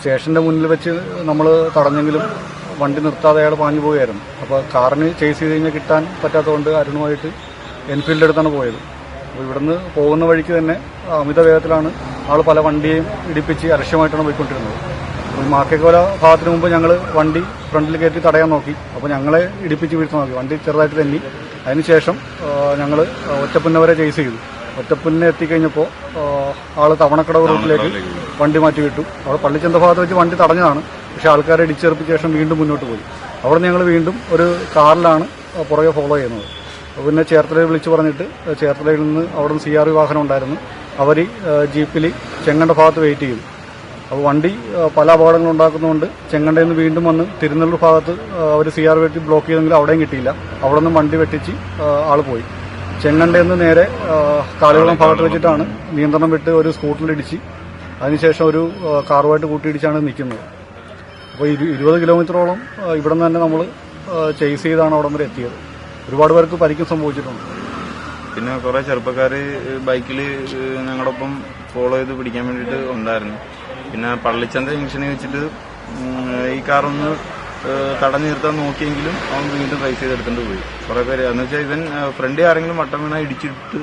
സ്റ്റേഷന്റെ മുന്നിൽ വെച്ച് നമ്മൾ തടഞ്ഞെങ്കിലും വണ്ടി നിർത്താതെ അയാൾ പാഞ്ഞു പോവുകയായിരുന്നു. അപ്പോൾ കാറിന് ചേസ് ചെയ്ത് കഴിഞ്ഞാൽ കിട്ടാൻ പറ്റാത്തതുകൊണ്ട് അരുണുമായിട്ട് എൻഫീൽഡ് എടുത്താണ് പോയത്. അപ്പോൾ ഇവിടുന്ന് പോകുന്ന വഴിക്ക് തന്നെ അമിത വേഗത്തിലാണ് ആൾ പല വണ്ടിയെയും ഇടിപ്പിച്ച് അലക്ഷ്യമായിട്ടാണ് പോയിക്കൊണ്ടിരുന്നത്. അപ്പോൾ മാക്കേക്കോല ഭാഗത്തിന് മുമ്പ് ഞങ്ങൾ വണ്ടി ഫ്രണ്ടിൽ കയറ്റി തടയാൻ നോക്കി. അപ്പോൾ ഞങ്ങളെ ഇടിപ്പിച്ച് വീഴ്ത്താൻ നോക്കി. വണ്ടി ചെറുതായിട്ട് തെന്നി. അതിനുശേഷം ഞങ്ങൾ ഒറ്റപ്പുന്നവരെ ചേസ് ചെയ്തു. ഒറ്റപ്പുന്നെ എത്തിക്കഴിഞ്ഞപ്പോൾ ആൾ തവണക്കടവ് റൂട്ടിലേക്ക് വണ്ടി മാറ്റി വിട്ടു. അവിടെ പള്ളിച്ചന്ത ഭാഗത്ത് വെച്ച് വണ്ടി തടഞ്ഞതാണ്. പക്ഷേ ആൾക്കാരെ ഇടിച്ചെറുപ്പിച്ച ശേഷം വീണ്ടും മുന്നോട്ട് പോയി. അവിടെ ഞങ്ങൾ വീണ്ടും ഒരു കാറിലാണ് പുറകെ ഫോളോ ചെയ്യുന്നത്. പിന്നെ ചേർത്തലയിൽ വിളിച്ചു പറഞ്ഞിട്ട് ചേർത്തലയിൽ നിന്ന് അവിടെ നിന്ന് CRV വാഹനം ഉണ്ടായിരുന്നു. അവർ ജീപ്പിൽ ചെങ്ങണ്ട ഭാഗത്ത് വെയിറ്റ് ചെയ്തു. അപ്പോൾ വണ്ടി പല അപകടങ്ങളും ഉണ്ടാക്കുന്നതുകൊണ്ട് ചെങ്ങണ്ടയിൽ നിന്ന് വീണ്ടും വന്ന് തിരുനെല്ലൂർ ഭാഗത്ത് അവർ CRV വെട്ടി ബ്ലോക്ക് ചെയ്തെങ്കിലും അവിടെയും കിട്ടിയില്ല. അവിടെ നിന്ന് വണ്ടി വെട്ടിച്ച് ആൾ പോയി. ചെങ്ങണ്ടയിൽ നിന്ന് നേരെ കാളികുളം ഭാഗത്ത് വെച്ചിട്ടാണ് നിയന്ത്രണം വിട്ട് ഒരു സ്കൂട്ടറിലിടിച്ച് അതിനുശേഷം ഒരു കാറുമായിട്ട് കൂട്ടിയിടിച്ചാണ് നിൽക്കുന്നത്. അപ്പോൾ 20 കിലോമീറ്ററോളം ഇവിടെ നിന്ന് തന്നെ നമ്മൾ ചേസ് ചെയ്താണ് അവിടം വരെ എത്തിയത്. ഒരുപാട് പേർക്ക് പരിക്കും സംഭവിച്ചിട്ടുണ്ട്. പിന്നെ കുറേ ചെറുപ്പക്കാർ ബൈക്കിൽ ഞങ്ങളൊപ്പം ഫോളോ ചെയ്ത് പിടിക്കാൻ വേണ്ടിയിട്ട് ഉണ്ടായിരുന്നു. പിന്നെ പള്ളിച്ചന്ത ജംഗ്ഷനിൽ വെച്ചിട്ട് ഈ കാറൊന്ന് തടഞ്ഞു നിർത്താൻ നോക്കിയെങ്കിലും അവൻ വീണ്ടും റൈസ് ചെയ്തെടുത്തുകൊണ്ട് പോയി. കുറേ പേര് എന്ന് വെച്ചാൽ ഇവൻ ഫ്രണ്ട് ആരെങ്കിലും വട്ടം വീണ ഇടിച്ചിട്ട്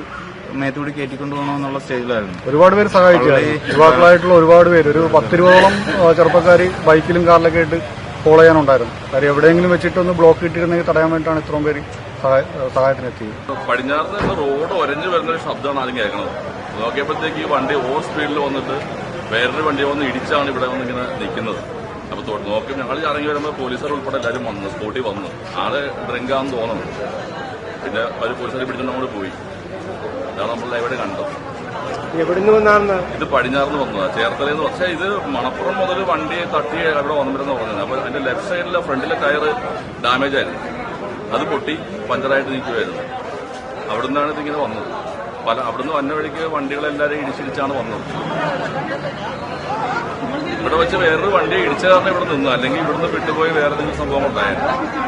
മേത്തൂടി കയറ്റിക്കൊണ്ടു പോകണമെന്നുള്ള സ്റ്റേജിലായിരുന്നു. ഒരുപാട് പേര് സഹായിച്ചു. യുവാക്കളായിട്ടുള്ള ഒരുപാട് പേര്, ഒരു 10-20ഓളം ചെറുപ്പക്കാർ ബൈക്കിലും കാറിലൊക്കെ ആയിട്ട് ഫോളോ ചെയ്യാനുണ്ടായിരുന്നു. കാര്യം എവിടെയെങ്കിലും വെച്ചിട്ടൊന്ന് ബ്ലോക്ക് ഇട്ടിരുന്നെങ്കിൽ തടയാൻ വേണ്ടിയിട്ടാണ് ഇത്രയും പേര് സഹായത്തിനെത്തിയത്. പടിഞ്ഞാറ് റോഡ് ഒരഞ്ഞു വരുന്നൊരു ശബ്ദമാണ് ആദ്യം കേൾക്കുന്നത്. നോക്കിയപ്പോഴത്തേക്ക് ഈ വണ്ടി ഓവർ സ്പീഡിൽ വന്നിട്ട് വേറൊരു വണ്ടി വന്ന് ഇടിച്ചാണ് ഇവിടെ വന്ന് ഇങ്ങനെ നിൽക്കുന്നത്. അപ്പോൾ നോക്കി ഞങ്ങൾ ഇറങ്ങി വരുമ്പോൾ പോലീസുകാർ ഉൾപ്പെടെ എല്ലാവരും വന്ന് സ്പോട്ടിൽ വന്ന് ആളെ ഡ്രിങ്കാന്ന് തോന്നുന്നു. പിന്നെ അവർ പോലീസുകാരെ പിടിച്ചിട്ട് നമ്മൾ പോയി. അതാണ് നമ്മൾ ഇവിടെ കണ്ടത്. ഇത് പടിഞ്ഞാറിന്ന് വന്നതാണ്, ചേർത്തലയിൽ നിന്ന്. പക്ഷേ ഇത് മണപ്പുറം മുതൽ വണ്ടി തട്ടി അവിടെ വന്നിരുന്ന പറഞ്ഞത്. അപ്പോൾ അതിന്റെ ലെഫ്റ്റ് സൈഡിലെ ഫ്രണ്ടിലെ ടയർ ഡാമേജ് ആയിരുന്നു. അത് പൊട്ടി പഞ്ചറായിട്ട് നിൽക്കുമായിരുന്നു. അവിടെ നിന്നാണ് ഇതിങ്ങനെ വന്നത്. അവിടുന്ന് വന്ന വഴിക്ക് വണ്ടികളെല്ലാവരും ഇടിച്ചിടിച്ചാണ് വന്നത്. ഇവിടെ വെച്ച് വേറൊരു വണ്ടി ഇടിച്ച കാരണം ഇവിടെ നിന്നു, അല്ലെങ്കിൽ ഇവിടുന്ന് വിട്ടുപോയി വേറെ എന്തെങ്കിലും സംഭവം ഉണ്ടായിരുന്നു.